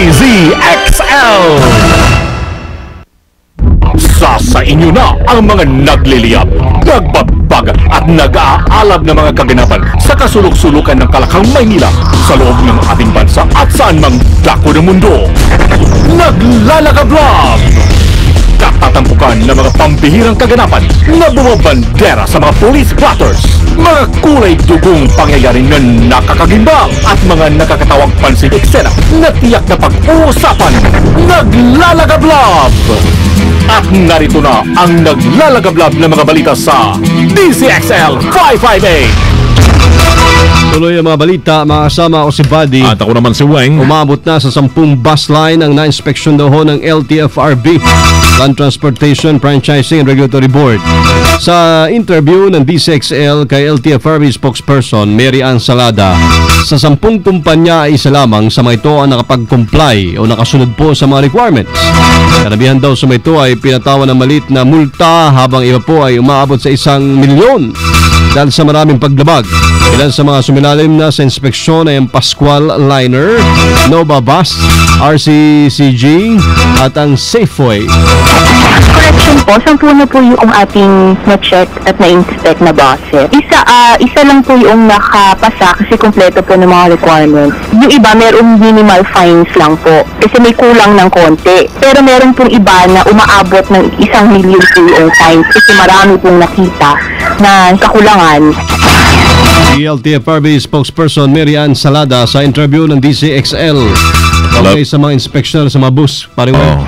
DZXL. Sa inyo na ang mga nagliliyab, nagbabag at nag-aalab na mga kaganapan sa kasulok-sulukan ng Kalakang Maynila sa loob ng ating bansa at saan mang dako ng mundo. Naglalagablog! Katatampukan ng mga pambihirang kaganapan na bumabandera sa mga police blotters, mga kulay dugong pangyayari na nakakagimbang at mga nakakatawang pansing eksena na tiyak na pag-uusapan. Naglalagablog! At narito na ang naglalagablog na mga balita sa DZXL 558. Tuloy ang mga balita, mga kasama ako si Buddy. At ako naman si Weng. Umabot na sa 10 bus line ang na-inspeksyon daw ho ng LTFRB, Land Transportation Franchising and Regulatory Board. Sa interview ng DZXL kay LTFRB spokesperson Mary Ann Salada, sa 10 kumpanya ay isa lamang sa mga ito ang nakapag-comply o nakasunod po sa mga requirements. Karamihan daw sa mga ito ay pinatawan ng maliit na multa habang iba po ay umaabot sa 1 milyon dahil sa maraming paglabag. Ilan sa mga sumilalim na sa inspeksyon ay ang Pascual Liner, Nova Bus, RCCG at ang Safeway. Correction po, 10 na po yung ating na-check at na-inspect na base. Isa lang po yung nakapasa kasi kompleto po ng mga requirements. Yung iba, merong minimal fines lang po kasi may kulang ng konti. Pero meron pong iba na umaabot ng 1 milyon po yung fines kasi marami pong nakita na kakulangan. Si LTFRB spokesperson Mary Ann Salada sa interview ng DZXL okay sa mga inspeksyon sa mga bus. Tama.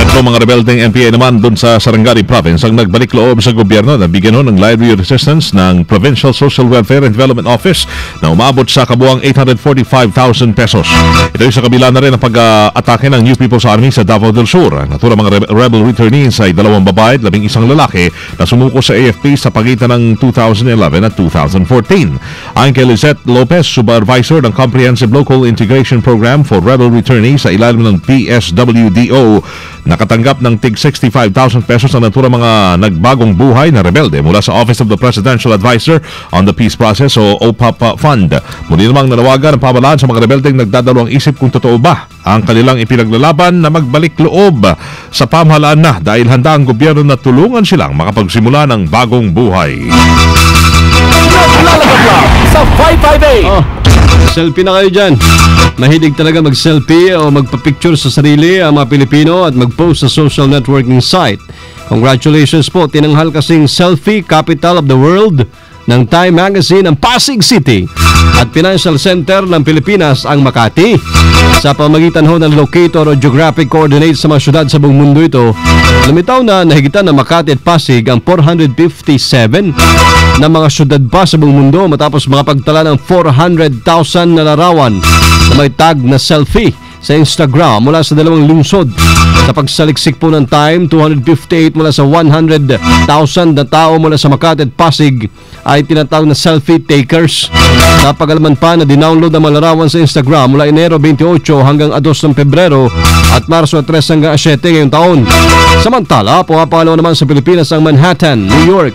Tatlo mga rebeldeng NPA naman doon sa Sarangani Province ang nagbalik loob sa gobyerno na bigyan ng lively resistance ng Provincial Social Welfare and Development Office na umabot sa kabuang 845,000 pesos. Ito ay sa kabila na rin ang pag-atake ng New People's Army sa Davao del Sur. Naturang mga rebel returnees ay 2 babae at 11 lalaki na sumuko sa AFP sa pagitan ng 2011 at 2014. Ayon kay Lizette Lopez, supervisor ng Comprehensive Local Integration Program for Rebel Returnees sa ilalim ng PSWDO, nakatanggap ng tig 65,000 pesos ang naturang mga nagbagong buhay na rebelde mula sa Office of the Presidential Advisor on the Peace Process o OPAP Fund. Muli namang nanawagan ang pamahalaan sa mga rebeldeng nagdadalawang isip kung totoo ba ang kanilang ipinaglalaban na magbalik loob sa pamahalaan na dahil handa ang gobyerno na tulungan silang makapagsimula ng bagong buhay. Naglalagablog sa 558. Selfie na kayo dyan. Mahilig talaga mag-selfie o magpa-picture sa sarili ang mga Pilipino at mag-post sa social networking site. Congratulations po, tinanghal kasing selfie capital of the world ng Time Magazine ang Pasig City at Financial Center ng Pilipinas ang Makati. Sa pamagitan ho ng locator o geographic coordinates sa mga syudad sa buong mundo ito, lumitaw na nahigitan ng Makati at Pasig ang 457 na mga syudad pa sa buong mundo matapos makapagtala ng 400,000 na larawan na may tag na selfie sa Instagram mula sa 2 lungsod. Sa pagsaliksik po ng Time, 258 mula sa 100,000 na tao mula sa Makati at Pasig ay tinatawag na selfie takers. Napagalaman pa na dinownload ang mga larawan sa Instagram mula Enero 28 hanggang 2 ng Pebrero at Marso 3 hanggang 7 ngayong taon. Samantala, pumapangalawa naman sa Pilipinas ang Manhattan, New York.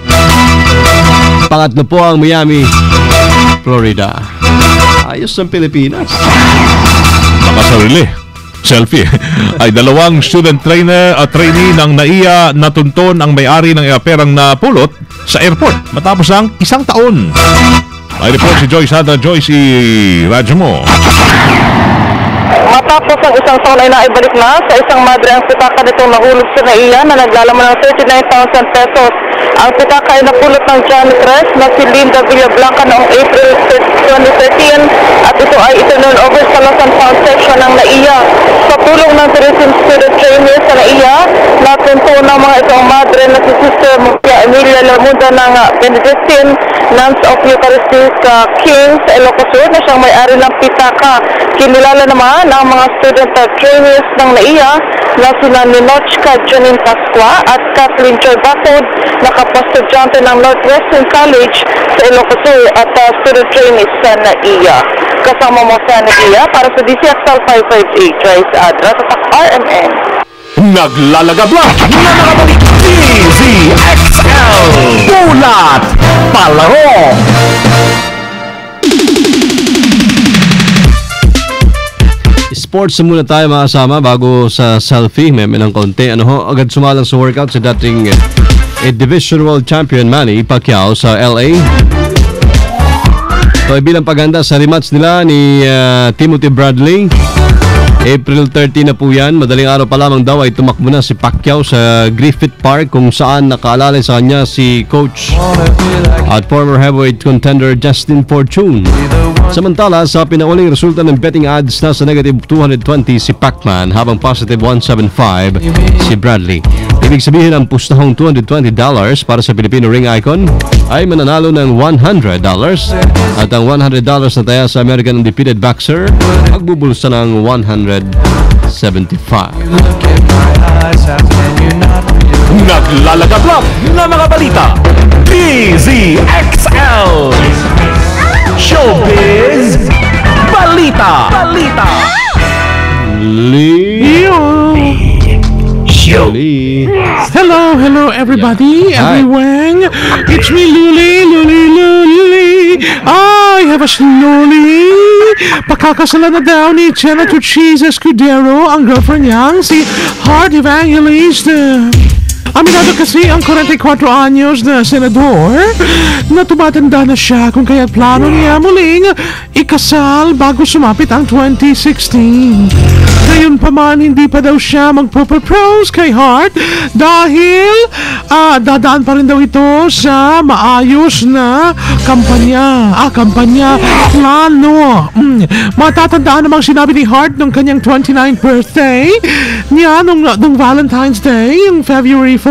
Pangatlo po ang Miami, Florida. Ayos ang Pilipinas. Makasarili. Selfie. Ay 2 student trainee ng NAIA natunton ang may-ari ng perang napulot sa airport matapos ang 1 taon. May report si Joyce Hada. Joyce, i-radyo mo. Matapos ang 1 taon ay naibalik na sa isang madre ang pitaka nitong nahulog sa NAIA na naglalaman ng 39,000 pesos. Ang pitaka ay napulot ng janitress na si Linda Villablanca noong April 2013 at ito ay itinurn over sa Lost and Found section ng NAIA. Sa tulong ng tourism student trainees sa NAIA, natunto ng mga itong madre na si Sister Maria Emilia Lamunda ng Benedictine Nuns of Eucharistic King sa Ilocos Sur na siyang may-ari ng pitaka. Kinilala naman ang mga student trainees ng NAIA na sina Ninochka Janine Pascua at Kathleen Joy Batod na kapastudyante ng Northwestern College sa Ilocos Sur at student trainees sa NAIA. Kasama mo sa NAIA para sa DZXL 558 Joyce Adra sa RMN. Naglalagablog na nakabalik DZXL Bulat Palaro. sports na muna tayo mga kasama bago sa selfie. May ng konti. Ano ho, agad sumalang sa workout sa dating Division World Champion Manny Pacquiao sa LA. So, bilang paghanda sa rematch nila ni Timothy Bradley. April 30 na po yan. Madaling araw pa lamang daw ay tumakbo na si Pacquiao sa Griffith Park kung saan nakaalala sa kanya si coach at former heavyweight contender Justin Fortune. Samantala, sa pinauling resulta ng betting odds na sa negative 220 si Pacman habang positive 175 si Bradley. Ibig sabihin ang pustahong $220 para sa Filipino ring icon ay mananalo ng $100 at ang $100 na taya sa American undefeated boxer magbubulsa ng $175. Naglalagablab na mga balita. DZXL Showbiz Balita. Hello everybody, everyone. It's me, Luli. I have a slowly. Pakakasalan na daw ni Senator Cheese Escudero ang girlfriend niyang si Heart Evangelist. Aminado kasi ang 44 anyos na senador na tumatanda na siya kung kaya't plano niya muling ikasal bago sumapit ang 2016. Ngayon pa man, hindi pa daw siya magpo-propose kay Hart dahil dadaan pa rin daw ito sa maayos na kampanya, plano. Matatandaan namang sinabi ni Hart nung kanyang 29th birthday niya nung Valentine's Day, yung February 14.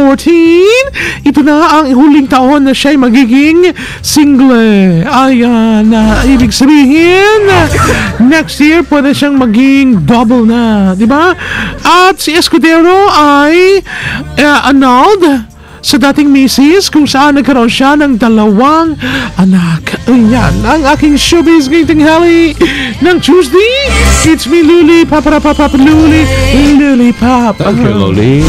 Ito na ang huling taon na siya'y magiging single. Ayan, ibig sabihin, next year pwede siyang maging double na, di ba? At si Escudero ay annulled sa dating misis kung saan nagkaroon siya ng 2 anak. Ayan, ang aking showbiz ngayong tinghali ng Tuesday. It's me, Luli, Luli Pop. Thank you, Loli.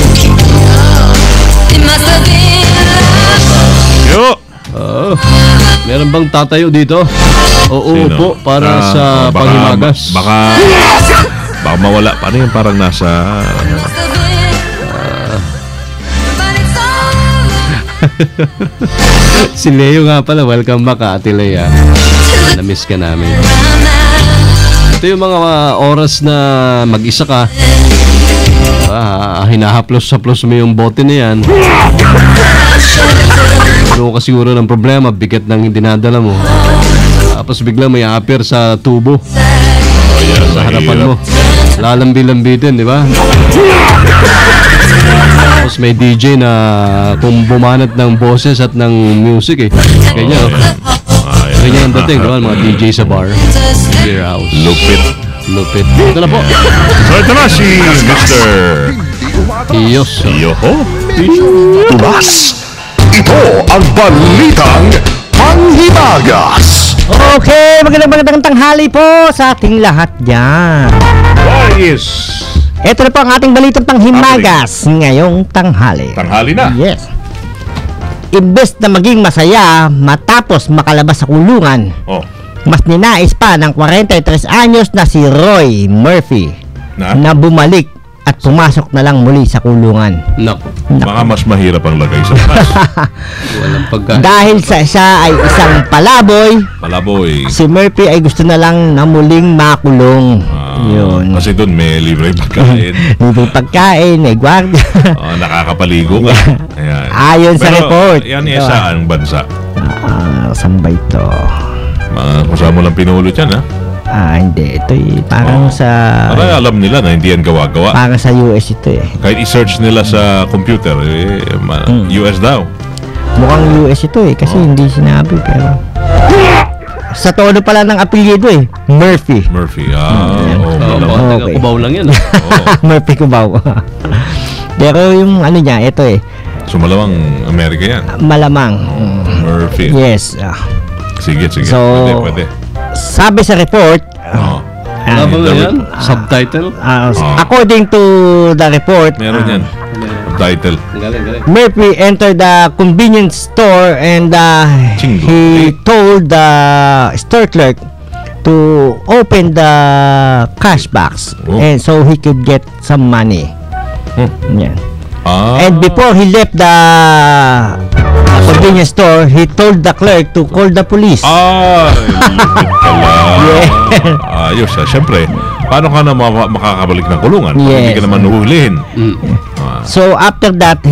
Yo! Meron bang tatayo dito? Oo Sino? po, para sa panghimagas. Baka mawala. Paano yung parang nasa... Si Leo nga pala, welcome back Ate Lea. Na-miss ka namin. Ito yung mga oras na mag-isa ka. Hinahaplos-haplos mo yung bote na yan. Ano ka siguro ng problema, bigat ng dinadala mo. Tapos biglang may appear sa tubo. Sa harapan mo. Lalambi-lambitin, di ba? Tapos may DJ na kung bumanat ng boses at ng music Ganyan, ganyan ang dating, di ba? Mga DJ sa bar. Beer house. Lupit. Ito na po. So ito na si Mr. Iyos. Yoho. Tulas. Ito ang balitang panghimagas. Okay, magandang tanghali po sa ating lahat dyan. Ito na po ang ating balitang panghimagas ngayong tanghali. Tanghali na. Yes. Imbes na maging masaya matapos makalabas sa kulungan, mas ninais pa ng 43 anyos na si Roy Murphy na bumalik at pumasok na lang muli sa kulungan. Naku. Mga mas mahirap ang lagay sa taas. Walang pagkain. Dahil sa isa ay isang palaboy, si Murphy ay gusto na lang na muling makulong. Yun. Kasi doon may libre pagkain. Libre pagkain, may gwardiya. Nakakapaligo ka. Ayan. Ayon sa report. Yan yung saang bansa. Saan ba ito? Kasama lang pinulot yan, ha? Hindi. Ito parang sa... Parang alam nila na hindi yan gawa-gawa. Parang sa US ito Kahit i-search nila sa computer, US daw. Mukhang US ito kasi hindi sinabi pero... Sa tono pala ng apelyido Murphy. Okay. Kubaw lang yan. Murphy Kubaw. Pero yung ano niya, ito So malamang Amerika yan. Malamang. Murphy. Yes. Sige. So, pwede. Sabi sa report, Ano ba yan? Subtitle? According to the report, meron yan. Title. Galing. Murphy entered the convenience store and he told the store clerk to open the cash box, and so he could get some money. Yan. And before he left the convenience store, he told the clerk to call the police. Ayos, siyempre. Paano ka na makakabalik ng kulungan? Yes. Hindi ka naman uhulihin. So after that,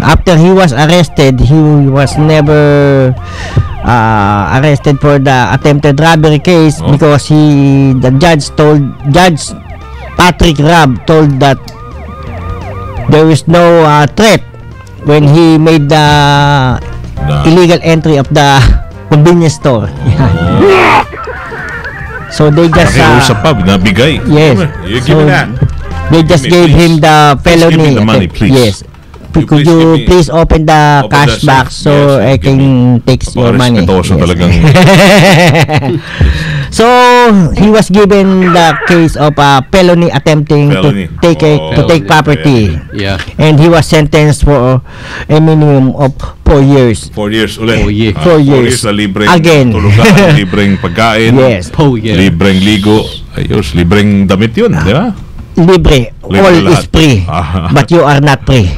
after he was arrested, he was never arrested for the attempted robbery case because Judge Patrick Rabb told that there is no threat when he made the illegal entry of the convenience store. So they just nabigay. Yes. You give me that. They just gave him the felony. Give me the money, please. Yes. Could you please open the cash box so I can take your money? So he was given the case of felony attempting to take property. Yeah. And he was sentenced for a minimum of 4 years. 4 years ulit. 4 years. 4 years na libreng Again. tulugan, libreng pagkain, Yes. libreng ligo, ayos, libreng damit yun, di ba? Libre. All is free. But you are not free.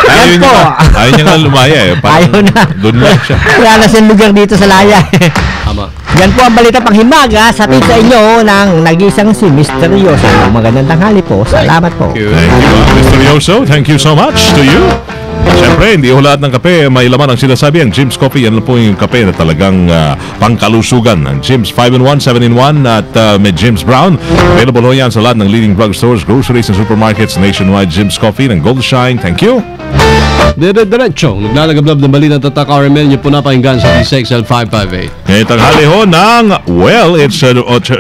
Galing. Ayaw niya nga lumaya eh. Ayaw na. Doon lang siya. Wala na siyang lugar dito sa laya. Tama. Yan po ang balita panghimaga sa sa inyo ng nag-isang si Mr. Yoso. Magandang tanghali po. Salamat po. Thank you, Mr. Yoso. Thank you so much to you. Siyempre, hindi ho lahat ng kape may laman ang sinasabi. Ang Jim's Coffee, yan lang po yung kape na talagang pangkalusugan. Ang Jim's 5-in-1, 7-in-1 at may Jim's Brown. Available ho yan sa lahat ng leading drugstores, groceries and supermarkets nationwide. Jim's Coffee ng Gold Shine. Thank you. Diretso, naglalagablab ng balita at tatak RML nyo po napakinggan sa DCXL 558. Ngayon tanghali ho ng, well, it's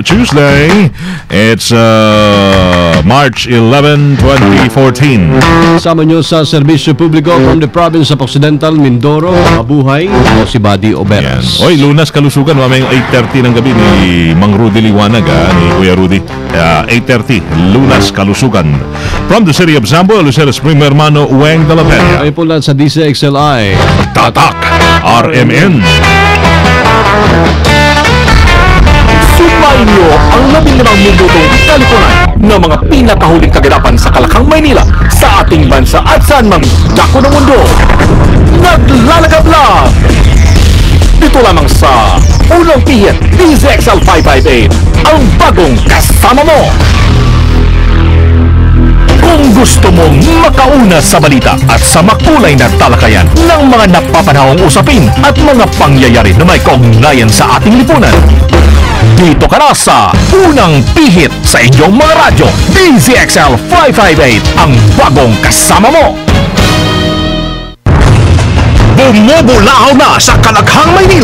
Tuesday. It's March 11, 2014. Kasama nyo sa serbisyo publiko from the province of Occidental Mindoro, mabuhay o si Buddy Oberas. Oy, Lunas Kalusugan, mamayang 8:30 ng gabi ni Mang Rudy Liwanag, ni Kuya Rudy. 8:30, Lunas Kalusugan. From the city of Zambo, Lucero Spring, Hermano Weng de la Peña. Ay po lang sa DCXLI. Tatak RMN. Sumayin niyo ang 15 minutong kalipunan ng mga pinakahuling kaganapan sa Kalakang Maynila, sa ating bansa at saan mang dako ng mundo. Naglalagablab! Dito lamang sa Unang Pihit, DZXL 558, ang bagong kasama mo. Kung gusto mong makauna sa balita at sa makulay na talakayan ng mga napapanahong usapin at mga pangyayari na may kaugnayan sa ating lipunan, dito ka na sa Unang Pihit sa inyong mga radyo. DZXL 558, ang bagong kasama mo. Bumubulahaw na sa Kalakhang Maynila